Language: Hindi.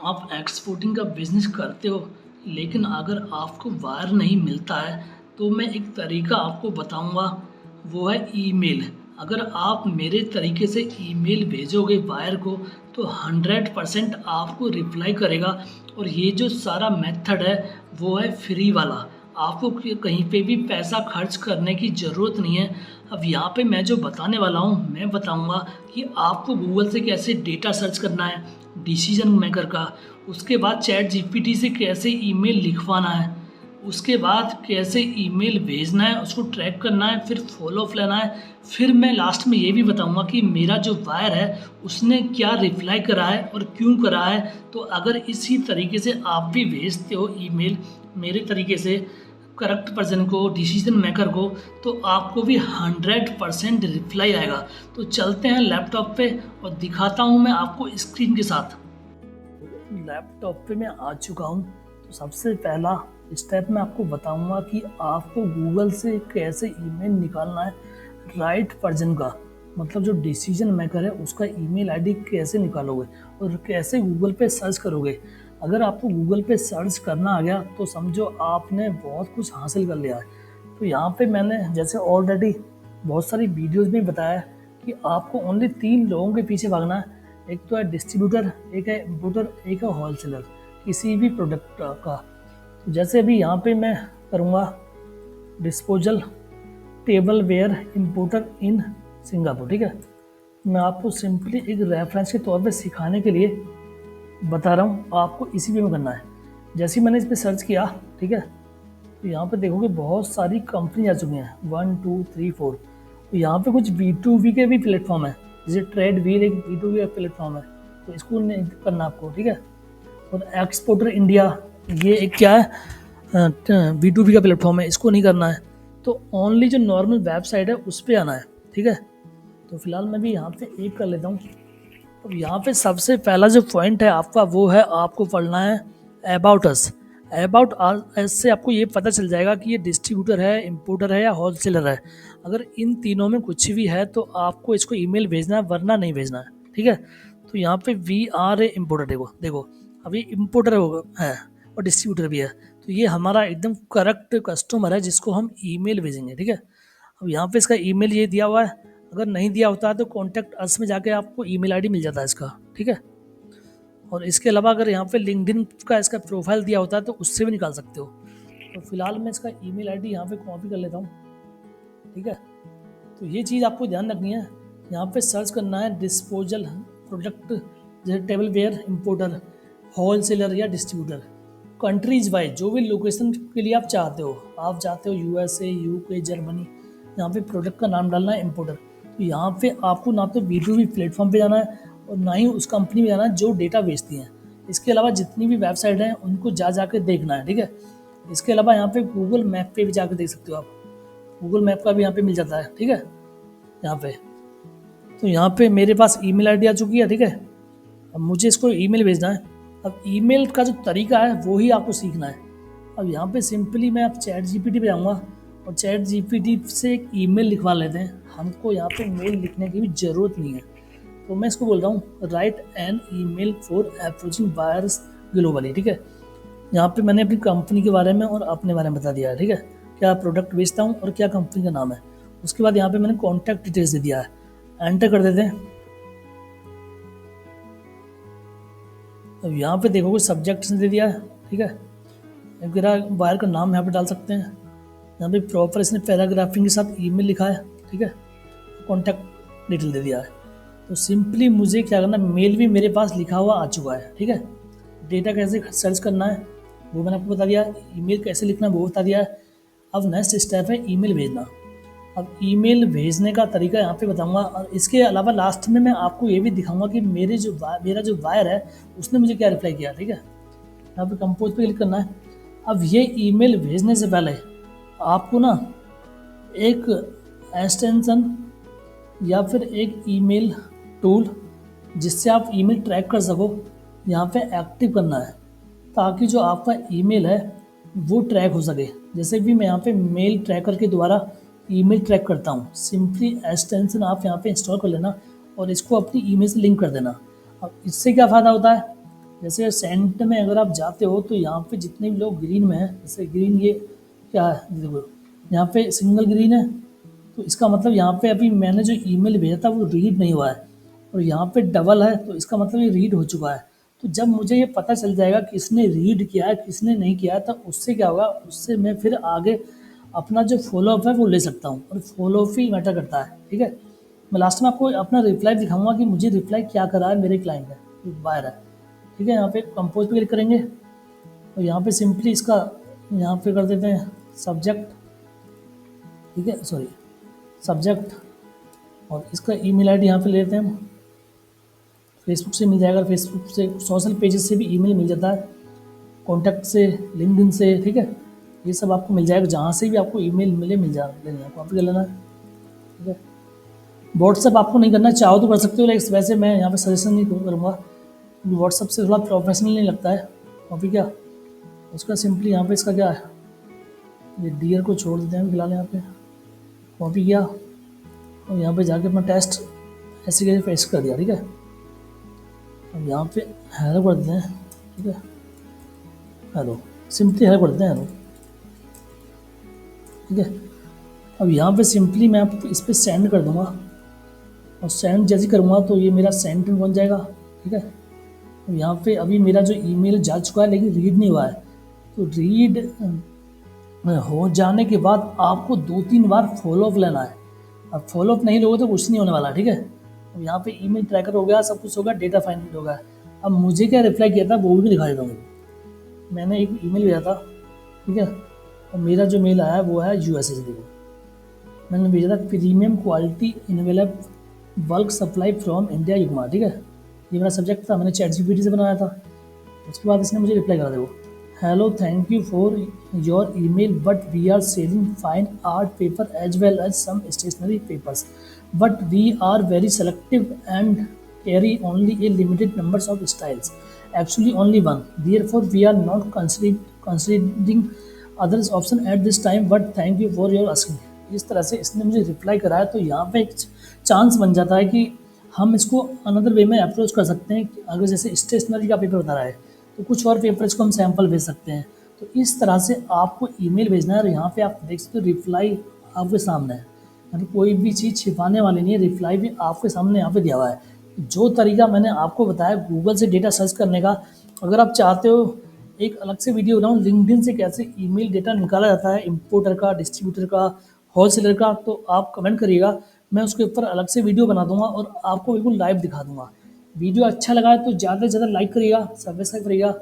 आप एक्सपोर्टिंग का बिज़नेस करते हो, लेकिन अगर आपको वायर नहीं मिलता है, तो मैं एक तरीका आपको बताऊँगा, वो है ईमेल। अगर आप मेरे तरीके से ईमेल भेजोगे वायर को, तो 100% आपको रिप्लाई करेगा। और ये जो सारा मेथड है, वो है फ्री वाला। आपको कहीं पे भी पैसा खर्च करने की ज़रूरत नहीं है। अब यहाँ पे मैं जो बताने वाला हूँ, मैं बताऊँगा कि आपको गूगल से कैसे डेटा सर्च करना है डिसीजन मेकर का, उसके बाद चैट जीपीटी से कैसे ईमेल लिखवाना है, उसके बाद कैसे ईमेल भेजना है, उसको ट्रैक करना है, फिर फॉलो अप लेना है। फिर मैं लास्ट में ये भी बताऊंगा कि मेरा जो वायर है उसने क्या रिप्लाई करा है और क्यों करा है। तो अगर इसी तरीके से आप भी भेजते हो ईमेल मेरे तरीके से करेक्ट पर्सन को, डिसीजन मेकर को, तो आपको भी 100% रिप्लाई आएगा। तो चलते हैं लैपटॉप पे और दिखाता हूँ मैं आपको स्क्रीन के साथ। लैपटॉप पे मैं आ चुका हूँ। तो सबसे पहला स्टेप मैं आपको बताऊंगा कि आपको गूगल से कैसे ईमेल निकालना है राइट पर्सन का, मतलब जो डिसीजन मेकर है उसका ईमेल आईडी कैसे निकालोगे और कैसे गूगल पे सर्च करोगे। अगर आपको गूगल पे सर्च करना आ गया तो समझो आपने बहुत कुछ हासिल कर लिया है। तो यहाँ पे मैंने जैसे ऑलरेडी बहुत सारी वीडियोस में बताया है कि आपको ओनली 3 लोगों के पीछे भागना है। एक तो है डिस्ट्रीब्यूटर, एक है इम्पोर्टर, एक है होलसेलर किसी भी प्रोडक्ट का। तो जैसे अभी यहाँ पे मैं करूँगा disposal table ware importer in Singapore, ठीक है। मैं आपको सिंपली एक रेफरेंस के तौर पे सिखाने के लिए बता रहा हूँ, आपको इसी पे में करना है। जैसे ही मैंने इस पर सर्च किया, ठीक है, तो यहाँ पे देखोगे बहुत सारी कंपनी आ चुकी हैं, 1 2 3 4। तो यहाँ पे कुछ B2B के भी प्लेटफॉर्म है, जैसे ट्रेड व्हील एक B2B का प्लेटफॉर्म है, तो इसको नहीं करना आपको, ठीक है। और एक्सपोर्टर इंडिया ये एक क्या है, B2B का प्लेटफॉर्म है, इसको नहीं करना है। तो ओनली जो नॉर्मल वेबसाइट है उस पर आना है, ठीक है। तो फिलहाल मैं भी यहाँ पे एक कर लेता हूँ। अब यहाँ पे सबसे पहला जो पॉइंट है आपका, वो है आपको पढ़ना है अबाउट अस। अबाउट अस से आपको ये पता चल जाएगा कि ये डिस्ट्रीब्यूटर है, इंपोर्टर है या होलसेलर है। अगर इन तीनों में कुछ भी है तो आपको इसको ईमेल भेजना है, वरना नहीं भेजना है, ठीक है। तो यहाँ पे वी आर ए इम्पोर्टर, देखो देखो, अब ये इम्पोर्टर है और डिस्ट्रीब्यूटर भी है। तो ये हमारा एकदम करेक्ट कस्टमर है जिसको हम ईमेल भेजेंगे, ठीक है। अब यहाँ पे इसका ईमेल ये दिया हुआ है। अगर नहीं दिया होता है तो कॉन्टैक्ट अस में जाके आपको ईमेल आईडी मिल जाता है इसका, ठीक है। और इसके अलावा अगर यहाँ पे लिंक्डइन का इसका प्रोफाइल दिया होता है तो उससे भी निकाल सकते हो। तो फिलहाल मैं इसका ईमेल आईडी यहाँ पे कॉपी कर लेता हूँ, ठीक है। तो ये चीज़ आपको ध्यान रखनी है, यहाँ पे सर्च करना है डिस्पोजल प्रोडक्ट, जैसे टेबल वेयर इम्पोर्टर, होलसेलर या डिस्ट्रीब्यूटर। कंट्रीज वाइज जो भी लोकेशन के लिए आप चाहते हो, आप चाहते हो USA, UK, जर्मनी, यहाँ पे प्रोडक्ट का नाम डालना है इम्पोर्टर। तो यहाँ पे आपको ना तो B2B प्लेटफॉर्म पे जाना है और ना ही उस कंपनी में जाना है जो डेटा बेचती हैं। इसके अलावा जितनी भी वेबसाइट हैं उनको जा के देखना है, ठीक है। इसके अलावा यहाँ पे गूगल मैप पे भी जाकर देख सकते हो आप, गूगल मैप का भी यहाँ पे मिल जाता है, ठीक है। यहाँ पे तो यहाँ पे मेरे पास ईमेल आईडी आ चुकी है, ठीक है। अब मुझे इसको ईमेल भेजना है। अब ईमेल का जो तरीका है वो ही आपको सीखना है। अब यहाँ पे सिंपली मैं अब चैट जीपीटी पे जाऊँगा और चैट जीपीटी से एक ईमेल लिखवा लेते हैं। हमको यहाँ पे मेल लिखने की भी ज़रूरत नहीं है। तो मैं इसको बोल रहा हूँ write an email for approaching buyers globally, ठीक है। यहाँ पे मैंने अपनी कंपनी के बारे में और अपने बारे में बता दिया है, ठीक है, क्या प्रोडक्ट बेचता हूँ और क्या कंपनी का नाम है। उसके बाद यहाँ पे मैंने कॉन्टैक्ट डिटेल्स दे दिया है, एंटर कर देते हैं। अब यहाँ पे देखोगे सब्जेक्ट दे दिया है, ठीक है। मेरा बायर का नाम यहाँ पे डाल सकते हैं। यहाँ पे प्रॉपर इसने पैराग्राफिंग के साथ ईमेल लिखा है, ठीक है। कॉन्टैक्ट डिटेल दे दिया है। तो सिंपली मुझे क्या करना, मेल भी मेरे पास लिखा हुआ आ चुका है, ठीक है। डेटा कैसे सर्च करना है वो मैंने आपको बता दिया, ईमेल कैसे लिखना है वो बता दिया है। अब नेक्स्ट स्टेप है ईमेल भेजना। अब ईमेल भेजने का तरीका यहाँ पे बताऊंगा, और इसके अलावा लास्ट में मैं आपको ये भी दिखाऊंगा कि मेरा जो वायर है उसने मुझे क्या रिप्लाई किया, ठीक है। यहाँ पे कंपोज पे क्लिक करना है। अब ये ईमेल भेजने से पहले आपको ना एक एक्सटेंशन या फिर एक ईमेल टूल जिससे आप ईमेल ट्रैक कर सको, यहाँ पे एक्टिव करना है, ताकि जो आपका ईमेल है वो ट्रैक हो सके। जैसे भी मैं यहाँ पे मेल ट्रैकर के द्वारा ईमेल ट्रैक करता हूँ, सिंपली एक्सटेंशन आप यहाँ पे इंस्टॉल कर लेना और इसको अपनी ईमेल से लिंक कर देना। अब इससे क्या फ़ायदा होता है, जैसे सेंट में अगर आप जाते हो तो यहाँ पे जितने भी लोग ग्रीन में हैं, जैसे ग्रीन ये क्या है, ये देखो यहाँ पे सिंगल ग्रीन है, तो इसका मतलब यहाँ पे अभी मैंने जो ईमेल भेजा था वो रीड नहीं हुआ है। और यहाँ पे डबल है तो इसका मतलब ये रीड हो चुका है। तो जब मुझे ये पता चल जाएगा किसने रीड किया है किसने नहीं किया है, तब उससे क्या होगा, उससे मैं फिर आगे अपना जो फॉलोअप है वो ले सकता हूँ, और फॉलोअप ही मैटर करता है। ठीक है, मैं लास्ट में आपको अपना रिप्लाई दिखाऊंगा कि मुझे रिप्लाई क्या करा है मेरे क्लाइंट ने, बायर है। ठीक है, यहाँ पे कंपोज पे क्लिक करेंगे और यहाँ पे सिंपली इसका यहाँ पे कर देते हैं सब्जेक्ट। ठीक है, सॉरी, सब्जेक्ट, और इसका ईमेल आईडी यहाँ पे ले लेते हैं हम। फेसबुक से मिल जाएगा, फेसबुक से सोशल पेजेस से भी ईमेल मिल जाता है, कॉन्टैक्ट से, लिंक्डइन से। ठीक है, ये सब आपको मिल जाएगा, जहाँ से भी आपको ईमेल मिले मिल जा लेना, कॉपी कर लेना है। ठीक है, व्हाट्सअप आपको नहीं करना, चाहो तो कर सकते हो, लेकिन वैसे मैं यहाँ पे सजेशन नहीं करूँगा क्योंकि व्हाट्सअप से थोड़ा प्रोफेशनल नहीं लगता है। कॉपी क्या, उसका सिंपली यहाँ पे इसका क्या है, ये डियर को छोड़ देते हैं फिलहाल, यहाँ पे कॉपी किया और यहाँ पे जाके अपना टेस्ट ऐसे करके पेस्ट कर दिया। ठीक है, अब यहाँ पे हेलो कर देते हैं। ठीक है, हेलो, सिंपली हेलो कर देते हैं, हेलो। ठीक है, अब यहाँ पे सिंपली मैं आपको इस पर सेंड कर दूँगा, और सेंड जैसे करूँगा तो ये मेरा सेंड बन जाएगा। ठीक है, अब यहाँ पे अभी मेरा जो ईमेल जा चुका है लेकिन रीड नहीं हुआ है, तो रीड हो जाने के बाद आपको 2-3 बार फॉलोअप लेना है। अब फॉलोअप नहीं लोगे तो कुछ नहीं होने वाला। ठीक है, अब यहाँ पे ईमेल ट्रैकर हो गया, सब कुछ हो गया, डेटा फाइनल हो गया। अब मुझे क्या रिप्लाई किया था वो भी दिखा देता हूँ। मैंने एक ईमेल भेजा था, ठीक है, और मेरा जो मेल आया वो है यूएसए से। देखो, मैंने भेजा था premium quality envelope bulk supply from India युगमा। ठीक है, ये मेरा सब्जेक्ट था, मैंने ChatGPT से बनाया था। उसके बाद इसने मुझे रिप्लाई करा, देखो, hello, thank you for your email but we are selling fine art paper as well as some stationery papers, but we are very selective and carry only a limited numbers of styles, actually only one, therefore we are not considering others option at this time, but thank you for your asking। इस तरह से इसने मुझे रिप्लाई करा है, तो यहाँ पे एक चांस बन जाता है कि हम इसको अनदर वे में अप्रोच कर सकते हैं। अगर जैसे स्टेशनरी का पेपर बता रहा है तो कुछ और पेपर्स को हम सैंपल भेज सकते हैं। तो इस तरह से आपको ईमेल भेजना है, और यहाँ पे आप देख सकते हो रिप्लाई आपके सामने है, यानी कोई भी चीज़ छिपाने वाली नहीं है, रिप्लाई भी आपके सामने यहाँ पे दिया हुआ है। जो तरीका मैंने आपको बताया गूगल से डेटा सर्च करने का, अगर आप चाहते हो एक अलग से वीडियो बनाऊँ लिंक्डइन से कैसे ईमेल डेटा निकाला जाता है, इंपोर्टर का, डिस्ट्रीब्यूटर का, होलसेलर का, तो आप कमेंट करिएगा, मैं उसके ऊपर अलग से वीडियो बना दूंगा और आपको बिल्कुल लाइव दिखा दूंगा। वीडियो अच्छा लगा है तो ज़्यादा से ज़्यादा लाइक करिएगा, सब्सक्राइब करिएगा।